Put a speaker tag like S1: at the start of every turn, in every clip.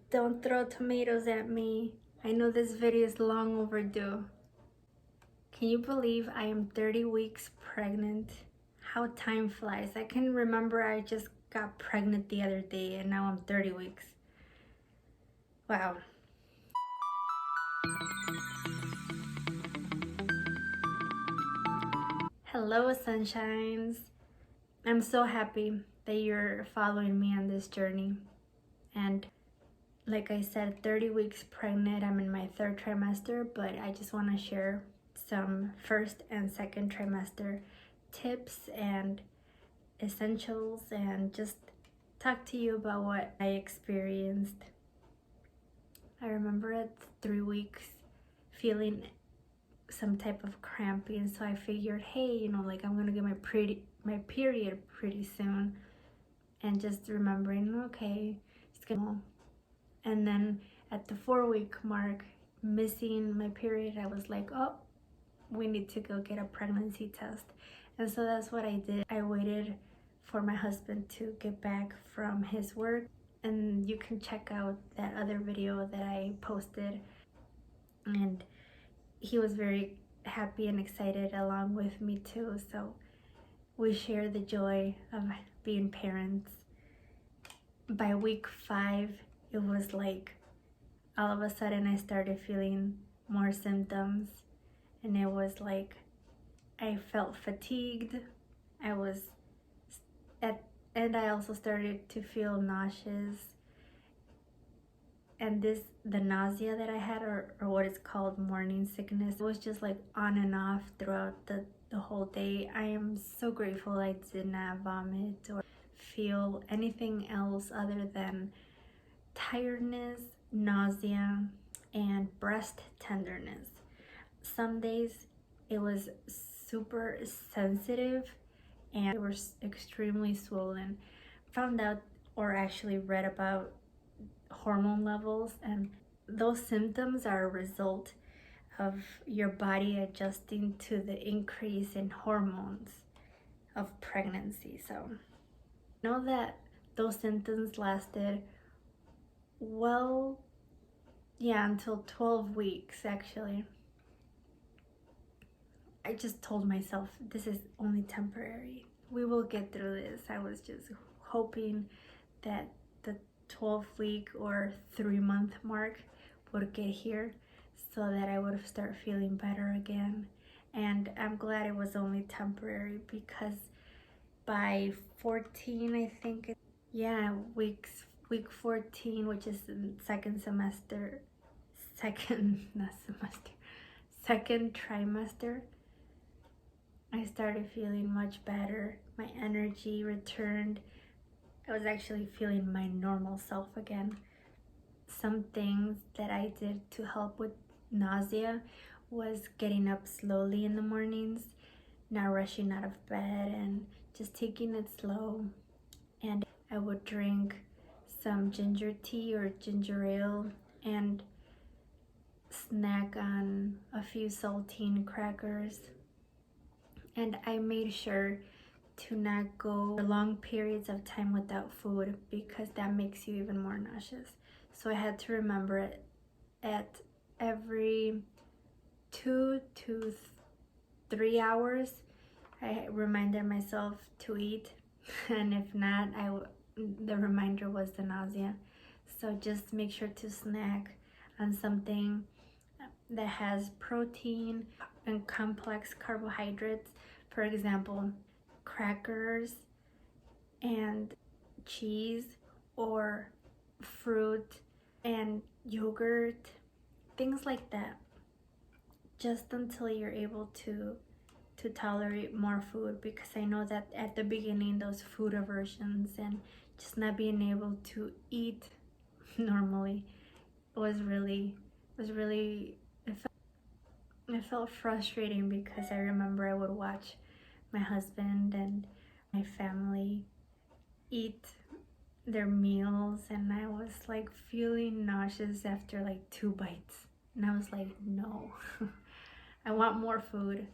S1: Don't throw tomatoes at me. I know this video is long overdue. Can you believe I am 30 weeks pregnant? How time flies. I can remember I just got pregnant the other day and now I'm 30 weeks. Wow. Hello, sunshines. I'm so happy that you're following me on this journey. And like I said, 30 weeks pregnant. I'm in my third trimester, but I just want to share some first and second trimester tips and essentials and just talk to you about what I experienced. I remember at 3 weeks feeling some type of cramping, so I figured, hey, like I'm gonna get my period pretty soon, and just remembering, okay, it's gonna. And then at the 4-week mark, missing my period, I was like, oh, we need to go get a pregnancy test. And so that's what I did. I waited for my husband to get back from his work, and you can check out that other video that I posted. And he was very happy and excited along with me too. So we share the joy of being parents. By week 5, it was like all of a sudden I started feeling more symptoms, and it was like I felt fatigued. And I also started to feel nauseous. And the nausea that I had, or what is called morning sickness, it was just like on and off throughout the whole day. I am so grateful I did not vomit or feel anything else other than tiredness, nausea, and breast tenderness. Some days it was super sensitive and they were extremely swollen. Found out, or actually read about, hormone levels, and those symptoms are a result of your body adjusting to the increase in hormones of pregnancy. So know that those symptoms lasted until 12 weeks actually. I just told myself this is only temporary. We will get through this. I was just hoping that the 12-week or 3-month mark would get here so that I would start feeling better again. And I'm glad it was only temporary, because by 14, I think, week 14, which is the second trimester, I started feeling much better. My energy returned. I was actually feeling my normal self again. Some things that I did to help with nausea was getting up slowly in the mornings, not rushing out of bed, and just taking it slow. And I would drink some ginger tea or ginger ale and snack on a few saltine crackers. And I made sure to not go long periods of time without food, because that makes you even more nauseous. So I had to remember it at every 2 to 3 hours. I reminded myself to eat, and if not, the reminder was the nausea. So just make sure to snack on something that has protein and complex carbohydrates. For example, crackers and cheese, or fruit and yogurt, things like that, just until you're able to tolerate more food. Because I know that at the beginning, those food aversions and just not being able to eat normally was really it felt frustrating, because I remember I would watch my husband and my family eat their meals, and I was like feeling nauseous after like 2 bites, and I was like, no. I want more food,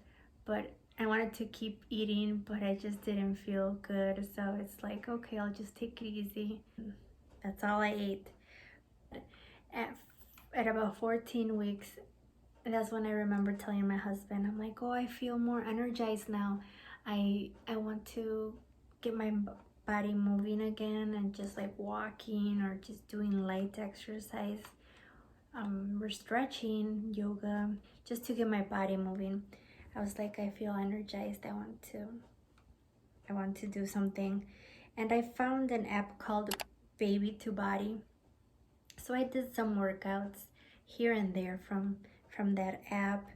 S1: but I wanted to keep eating, but I just didn't feel good. So it's like, okay, I'll just take it easy. That's all I ate. At about 14 weeks, that's when I remember telling my husband, I'm like, oh, I feel more energized now. I want to get my body moving again, and just like walking or just doing light exercise. We're stretching, yoga, just to get my body moving. I was like, I feel energized. I want to do something. And I found an app called Baby to Body. So I did some workouts here and there from that app,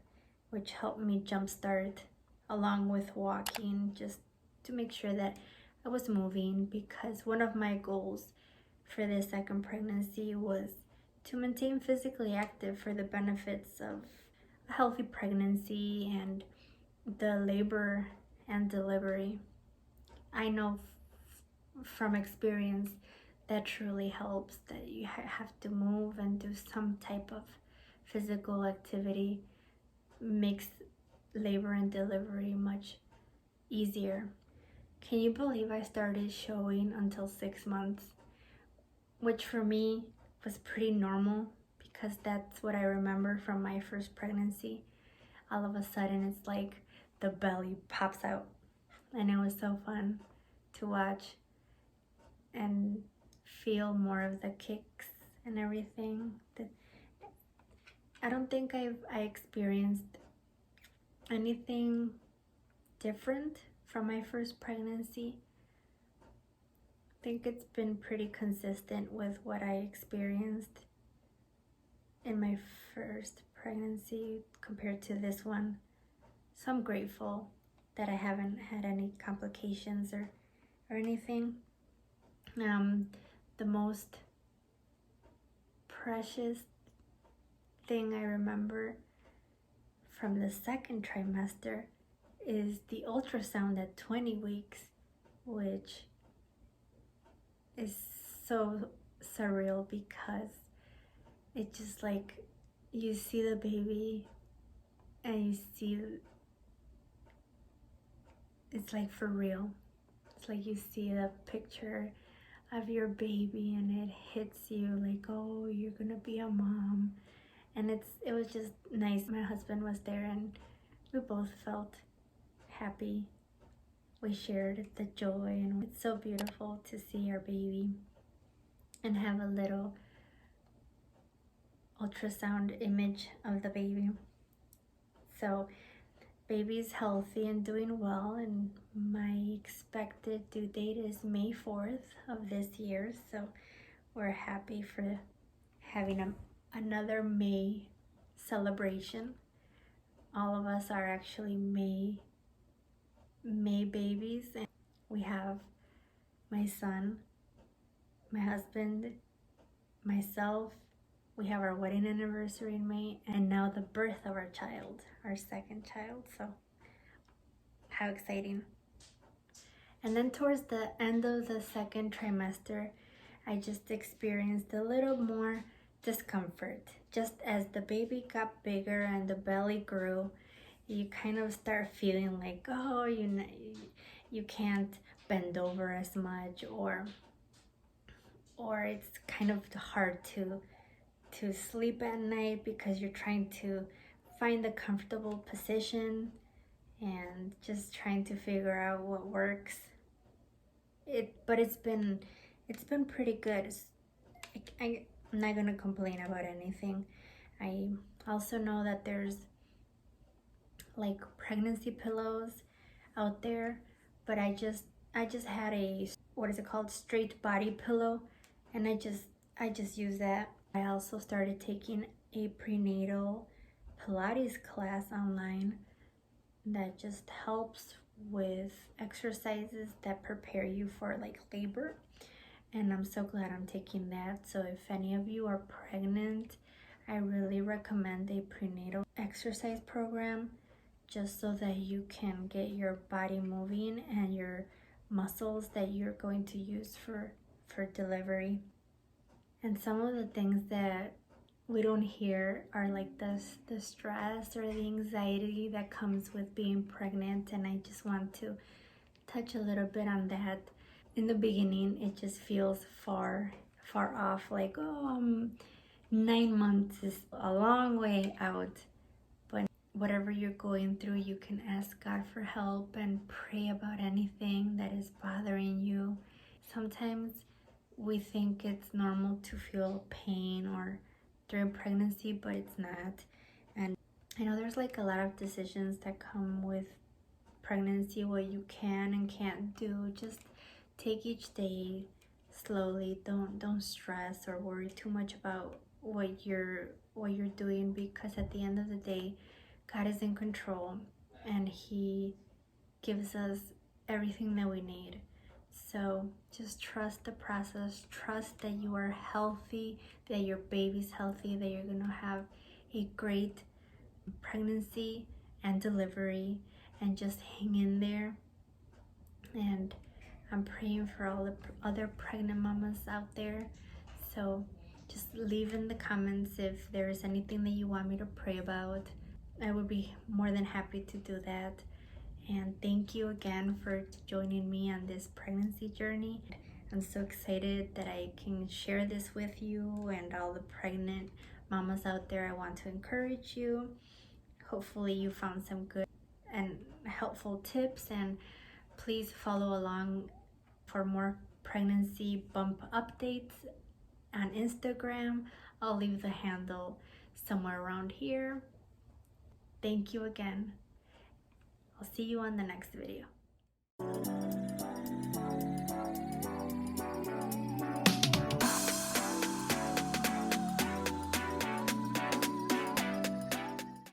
S1: which helped me jumpstart along with walking, just to make sure that I was moving, because one of my goals for this second pregnancy was to maintain physically active for the benefits of a healthy pregnancy and the labor and delivery. I know from experience that truly helps, that you have to move and do some type of physical activity. Makes labor and delivery much easier. Can you believe I started showing until 6 months? Which for me was pretty normal, because that's what I remember from my first pregnancy. All of a sudden it's like the belly pops out, and it was so fun to watch and feel more of the kicks and everything. I don't think I experienced anything different from my first pregnancy. I think it's been pretty consistent with what I experienced in my first pregnancy compared to this one. So I'm grateful that I haven't had any complications or anything. The most precious thing I remember from the second trimester is the ultrasound at 20 weeks, which is so surreal, because it just like, you see the baby and you see, it's like for real. It's like you see the picture of your baby and it hits you like, oh, you're gonna be a mom. And it was just nice. My husband was there and we both felt happy. We shared the joy, and it's so beautiful to see our baby and have a little ultrasound image of the baby. So baby's healthy and doing well, and my expected due date is May 4th of this year. So we're happy for having another May celebration. All of us are actually May babies, and we have my son, my husband, myself. We have our wedding anniversary in May, and now the birth of our child, our second child. So how exciting. And then towards the end of the second trimester, I just experienced a little more discomfort. Just as the baby got bigger and the belly grew, you kind of start feeling like, oh, you can't bend over as much, or it's kind of hard to sleep at night, because you're trying to find a comfortable position and just trying to figure out what works. But it's been pretty good. I'm not gonna complain about anything. I also know that there's like pregnancy pillows out there, but I just had a, what is it called, straight body pillow, and I just use that. I also started taking a prenatal Pilates class online that just helps with exercises that prepare you for like labor, and I'm so glad I'm taking that. So if any of you are pregnant, I really recommend a prenatal exercise program, just so that you can get your body moving and your muscles that you're going to use for delivery. And some of the things that we don't hear are like the stress or the anxiety that comes with being pregnant, and I just want to touch a little bit on that. In the beginning, it just feels far off, like, oh, 9 months is a long way out, but whatever you're going through, you can ask God for help and pray about anything that is bothering you. Sometimes we think it's normal to feel pain or during pregnancy, but it's not. And I know there's like a lot of decisions that come with pregnancy, what you can and can't do. Just take each day slowly. Don't stress or worry too much about what you're doing, because at the end of the day, God is in control and He gives us everything that we need. So just trust the process, trust that you are healthy, that your baby's healthy, that you're gonna have a great pregnancy and delivery, and just hang in there. And I'm praying for all the other pregnant mamas out there. So just leave in the comments if there is anything that you want me to pray about. I would be more than happy to do that. And thank you again for joining me on this pregnancy journey. I'm so excited that I can share this with you and all the pregnant mamas out there. I want to encourage you. Hopefully you found some good and helpful tips, and please follow along for more pregnancy bump updates on Instagram. I'll leave the handle somewhere around here. Thank you again. I'll see you on the next video.